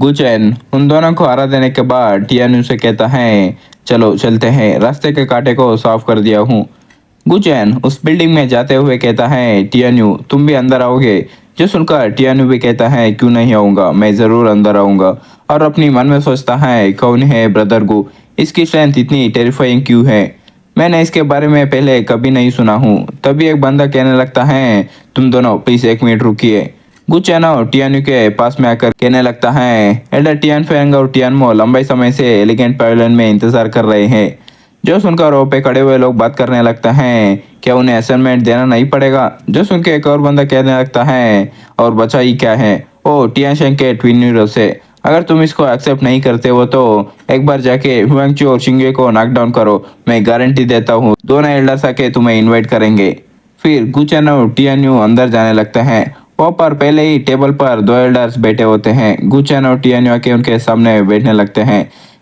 गुचैन उन दोनों को हरा देने के बाद टियान्यू से कहता है, चलो चलते हैं, रास्ते के कांटे को साफ कर दिया हूँ। गुचैन उस बिल्डिंग में जाते हुए कहता है, टियान्यू तुम भी अंदर आओगे? जो सुनकर टियान्यू भी कहता है, क्यों नहीं आऊँगा, मैं ज़रूर अंदर आऊँगा। और अपनी मन में सोचता है, कौन है ब्रदर गु, इसकी स्ट्रेंथ इतनी टेरिफाइंग क्यों है, मैंने इसके बारे में पहले कभी नहीं सुना हूँ। तभी एक बंदा कहने लगता है, तुम दोनों प्लीज़ एक मिनट रुकिए। गुचैन और टियान्यू के पास में आकर कहने लगता है, एल्डर टियानफेंग और टियानमो लंबे समय से एलिगेंट पैवेलियन में इंतजार कर रहे हैं। जो सुनकर रो पे खड़े हुए लोग बात करने लगता है, क्या उन्हें असाइनमेंट देना नहीं पड़ेगा? जो सुन के एक और बंदा कहने लगता है, और बचा ही क्या है, ओ टियानशेंग के ट्विन हीरो से, अगर तुम इसको एक्सेप्ट नहीं करते हो तो एक बार जाके हुआंगचू और शिंगे को नॉकडाउन करो, मैं गारंटी देता हूँ दोनों एल्डर्स आके तुम्हें इनवाइट करेंगे। फिर गुचैन और टियान्यू अंदर जाने लगते हैं। वो पर पहले ही टेबल पर दो एल्डर्स बैठे होते हैं। गुचैन और टियान्यू आके उनके सामने बैठने लगते हैं।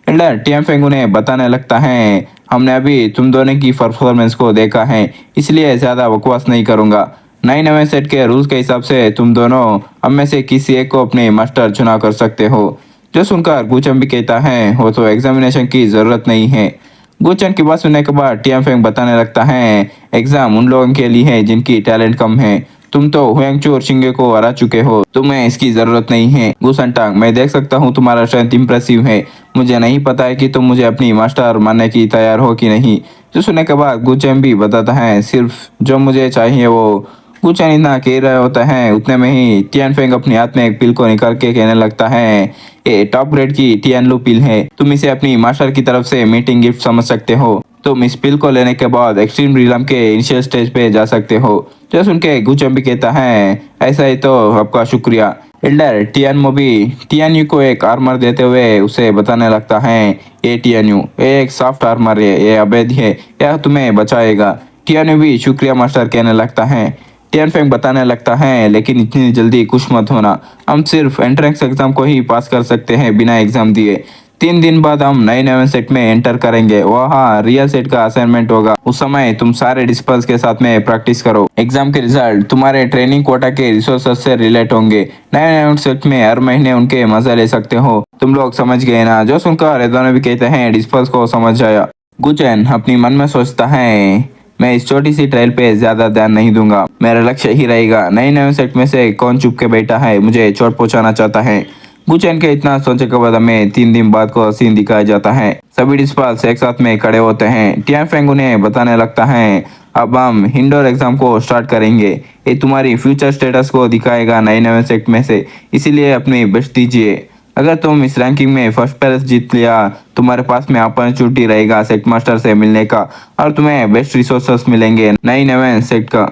एल्डर टियानफेंग उन्हें बताने लगता है, हमने अभी तुम दोनों की परफॉर्मेंस को देखा है, इसलिए ज़्यादा बकवास नहीं करूँगा। नए नवे सेट के रूल्स के हिसाब से तुम दोनों हम में से किसी एक को अपने मास्टर चुना कर सकते हो। जो सुनकर गुचैन भी कहता है, वो तो एग्जामिनेशन की ज़रूरत नहीं है। गुचैन की बात सुनने के बाद टियानफेंग बताने लगता है, एग्जाम उन लोगों के लिए है जिनकी टैलेंट कम है, तुम तो हुआंगचू और शिंगे को हरा चुके हो, तुम्हें इसकी जरूरत नहीं है। गुसनटांग मैं देख सकता हूँ तुम्हारा स्ट्रेंथ इंप्रेसिव है, मुझे नहीं पता है कि तुम मुझे अपनी मास्टर मानने की तैयार हो कि नहीं। जो सुनने के बाद गुचैन भी बताता है, सिर्फ जो मुझे चाहिए वो। गुचैन इतना कह रहा होता है, उतने में ही टियानफेंग अपने हाथ में एक पिल को निकाल के कहने लगता है, ये टॉप ग्रेड की टियानलू पिल है, तुम इसे अपनी मास्टर की तरफ से मीटिंग गिफ्ट समझ सकते हो। तुम इस पिल को लेने के बाद एक्सट्रीम रिलम के इनिशियल स्टेज पे जा सकते हो। जो सुन के गुचैन भी कहता है, ऐसा ही तो आपका शुक्रिया। एल्डर टियानमो भी टियान्यू को एक आर्मर देते हुए उसे बताने लगता है, ये टियान्यू ये एक सॉफ्ट आर्मर है, ये अवैध है, यह तुम्हें बचाएगा। टियान्यू भी शुक्रिया मास्टर कहने लगता है। टियानफेंग बताने लगता है, लेकिन इतनी जल्दी खुश मत होना, हम सिर्फ एंट्रेंस एग्जाम को ही पास कर सकते हैं बिना एग्जाम दिए। 3 दिन बाद हम नए नए सेट में एंटर करेंगे, वहाँ रियल सेट का असाइनमेंट होगा, उस समय तुम सारे डिस्पल्स के साथ में प्रैक्टिस करो। एग्जाम के रिजल्ट तुम्हारे ट्रेनिंग कोटा के रिसोर्सेज से रिलेट होंगे, नए नए सेट में हर महीने उनके मजा ले सकते हो। तुम लोग समझ गए ना? जो सुनकर दोनों भी कहते हैं, डिस्पल्स को समझ आया। गुचैन अपनी मन में सोचता है, मैं इस छोटी सी ट्रायल पे ज्यादा ध्यान नहीं दूंगा, मेरा लक्ष्य ही रहेगा नए नए सेट में से कौन चुप के बैठा है मुझे चोट पहुंचाना चाहता है। गुचैन के इतना सोचे के बाद हमें 3 दिन बाद को सीन दिखाया जाता है। सभी डिस्पल्स एक साथ में खड़े होते हैं। टियानफेंग उन्हें बताने लगता है, अब हम इंडोर एग्जाम को स्टार्ट करेंगे, ये तुम्हारी फ्यूचर स्टेटस को दिखाएगा नए नए सेट में से, इसीलिए अपनी बेस्ट दीजिए। अगर तुम इस रैंकिंग में फर्स्ट प्लेस जीत लिया, तुम्हारे पास में अपॉर्चुनिटी रहेगा सेट मास्टर से मिलने का, और तुम्हें बेस्ट रिसोर्सेस मिलेंगे नई नए सेट का।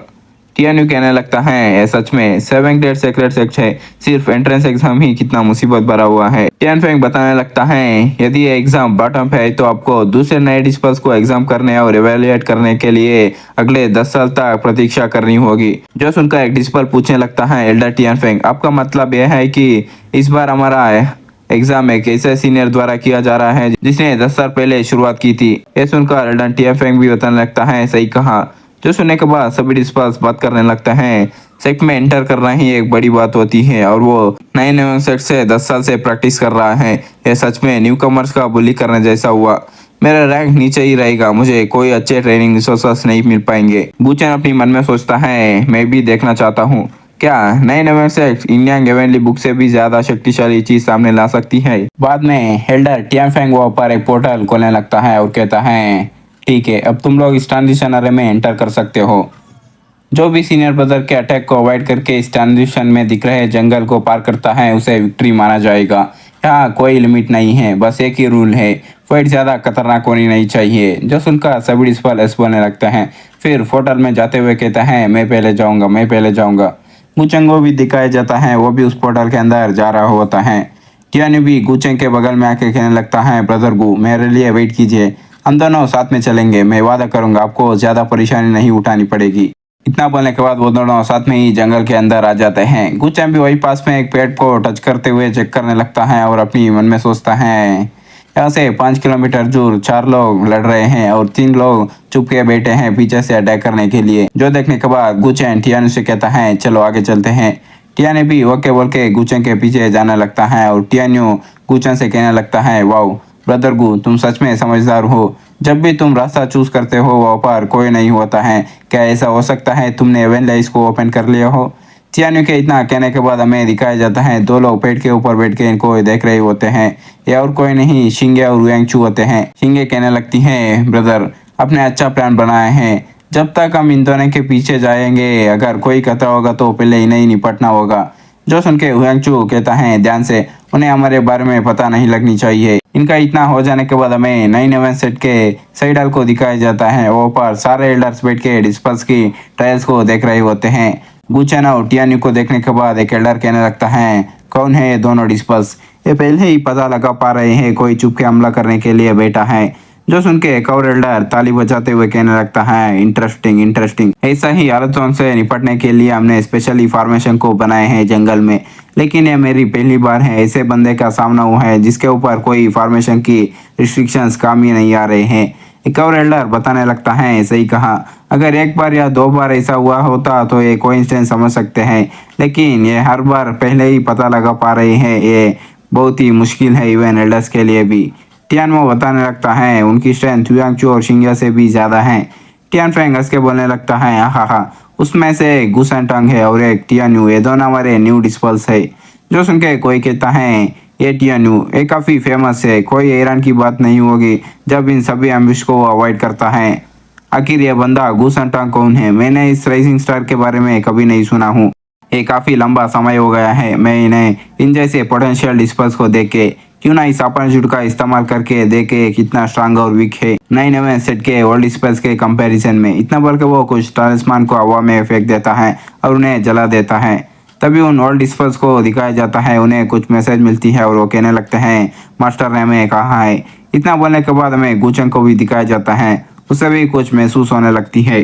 टियान्यू कहने लगता है, ये सच में 7 ग्रेड सीक्रेट सेट है, सिर्फ एंट्रेंस एग्जाम ही कितना मुसीबत भरा हुआ है। टियानफेंग बताने लगता है, यदि ये एग्जाम बॉटम पे है तो आपको दूसरे नए डिस्पल्स को एग्जाम करने और इवेल्युएट करने के लिए अगले 10 साल तक प्रतीक्षा करनी होगी। जो सुनकर एक डिस्पल पूछने लगता है, एल्डर टियानफेंग आपका मतलब यह है कि इस बार हमारा एग्जाम एक ऐसे सीनियर द्वारा किया जा रहा है जिसने 10 साल पहले शुरुआत की थी? यह सुनकर एल्डर टियानफेंग भी बताने लगता है, सही कहा। जो सुनने के बाद सभी डिस्पल्स बात करने लगते हैं, सेट में एंटर करना ही एक बड़ी बात होती है, और वो नए नए सेट से 10 साल से प्रैक्टिस कर रहा है, यह सच में न्यू कमर्स का बुली करने जैसा हुआ। मेरा रैंक नीचे ही रहेगा, मुझे कोई अच्छे ट्रेनिंग रिसोर्सेस नहीं मिल पाएंगे। गुचैन अपनी मन में सोचता है, मैं भी देखना चाहता हूँ, क्या नए नए सेट इंडियन गेवेनली बुक से भी ज्यादा शक्तिशाली चीज सामने ला सकती है। बाद में एल्डर टियानफेंग वो पर एक पोर्टल खोलने लगता है और कहता है, ठीक है, अब तुम लोग इस ट्रांजिशन एरे में एंटर कर सकते हो। जो भी सीनियर ब्रदर के अटैक को अवॉइड करके इस ट्रांजिशन में दिख रहे जंगल को पार करता है उसे विक्ट्री माना जाएगा। यहाँ कोई लिमिट नहीं है, बस एक ही रूल है, फाइट ज़्यादा खतरनाक होनी नहीं चाहिए। जो सुनकर सभी डिस्पल एस बोलने लगते हैं। फिर पोर्टल में जाते हुए कहता है, मैं पहले जाऊँगा, मैं पहले जाऊँगा। गुचैन को भी दिखाया जाता है, वो भी उस पोर्टल के अंदर जा रहा होता है। टियान्यू भी गुचैन के बगल में आके कहने लगता है, ब्रदर गु मेरे लिए वेट कीजिए, हम दोनों साथ में चलेंगे, मैं वादा करूंगा आपको ज्यादा परेशानी नहीं उठानी पड़ेगी। इतना बोलने के बाद वो दोनों साथ में ही जंगल के अंदर आ जाते हैं। गुचैन भी वही पास में एक पेड़ को टच करते हुए चेक करने लगता है और अपनी मन में सोचता है, यहाँ से 5 किलोमीटर दूर 4 लोग लड़ रहे हैं और 3 लोग चुप के बैठे हैं पीछे से अटैक करने के लिए। जो देखने के बाद गुचैन टियान्यू से कहता है, चलो आगे चलते हैं। टियानी भी ओके बोल के गुचन के पीछे जाने लगता है और टियान्यू गुचन से कहने लगता है, वाओ ब्रदर गु, तुम सच में समझदार हो। जब भी तुम रास्ता चूज करते हो वहाँ पर कोई नहीं होता है। क्या ऐसा हो सकता है तुमने एवेंलाइज को ओपन कर लिया हो? टियान्यू के इतना कहने के बाद हमें दिखाया जाता है दो लोग पेड़ के ऊपर बैठ के इनको देख रहे होते हैं। ये और कोई नहीं शिंगे और यांगचू होते हैं। शिंगे कहने लगती है, ब्रदर अपने अच्छा प्लान बनाए हैं, जब तक हम इन दोनों के पीछे जाएंगे अगर कोई खतरा होगा तो पहले इन्हें ही निपटना होगा। जो सुन के हुयांगचू कहता है, ध्यान से, उन्हें हमारे बारे में पता नहीं लगनी चाहिए। इनका इतना हो जाने के बाद हमें 9/11 सेट के सही डाल को दिखाया जाता है। वो पर सारे एल्डर्स बैठ के डिस्पर्स की ट्रायल्स को देख रहे होते हैं। गुचन और टियान्यू को देखने के बाद एक एल्डर कहने लगता है, कौन है ये दोनों डिस्पर्स? ये पहले ही पता लगा पा रहे हैं कोई चुप के हमला करने के लिए बैठा है। जो सुन के एक और एल्डर ताली बजाते हुए कहने लगता है, इंटरेस्टिंग इंटरेस्टिंग। ऐसा ही हालतों से निपटने के लिए हमने स्पेशली फॉर्मेशन को बनाए हैं जंगल में, लेकिन ये मेरी पहली बार है ऐसे बंदे का सामना हुआ है जिसके ऊपर कोई फॉर्मेशन की रिस्ट्रिक्शंस काम ही नहीं आ रहे हैं। एक और एल्डर बताने लगता है, सही कहा, अगर एक बार या दो बार ऐसा हुआ होता तो ये कोइंसिडेंस समझ सकते हैं, लेकिन ये हर बार पहले ही पता लगा पा रहे हैं, ये बहुत ही मुश्किल है इवन एल्डर्स के लिए भी। टियानमो बताने लगता है, उनकी स्ट्रेंथ हुयांगचू और शिंगिया से भी ज्यादा है। टियानफेंग हंस के बोलने लगता है, हा उसमें से एक गुसेंटंग है और एक टियान्यू, ये दोनों हमारे न्यू डिस्पल्स है। जो सुन के कोई कहता है, ये टियान्यू ये काफ़ी फेमस है, कोई हैरान की बात नहीं होगी जब इन सभी एम्बिश को अवॉइड करता है। आखिर ये बंदा गुसेंटंग कौन है? मैंने इस राइजिंग स्टार के बारे में कभी नहीं सुना हूँ। ये काफ़ी लंबा समय हो गया है मैं इन्हें इन जैसे पोटेंशियल डिस्पर्स को देख के, क्यों ना इस अपॉर्चुनिटी का इस्तेमाल करके देखे कितना स्ट्रांग और वीक है 9/11 सेट के ओल्ड डिस्पर्स के कंपैरिजन में। इतना बोल के वो कुछ टालिस्मान को हवा में फेंक देता है और उन्हें जला देता है। तभी उन ओल्ड डिस्पर्स को दिखाया जाता है, उन्हें कुछ मैसेज मिलती है और वो कहने लगते हैं, मास्टर ने हमें कहा है। इतना बोलने के बाद हमें गुचन को भी दिखाया जाता है, उसे भी कुछ महसूस होने लगती है।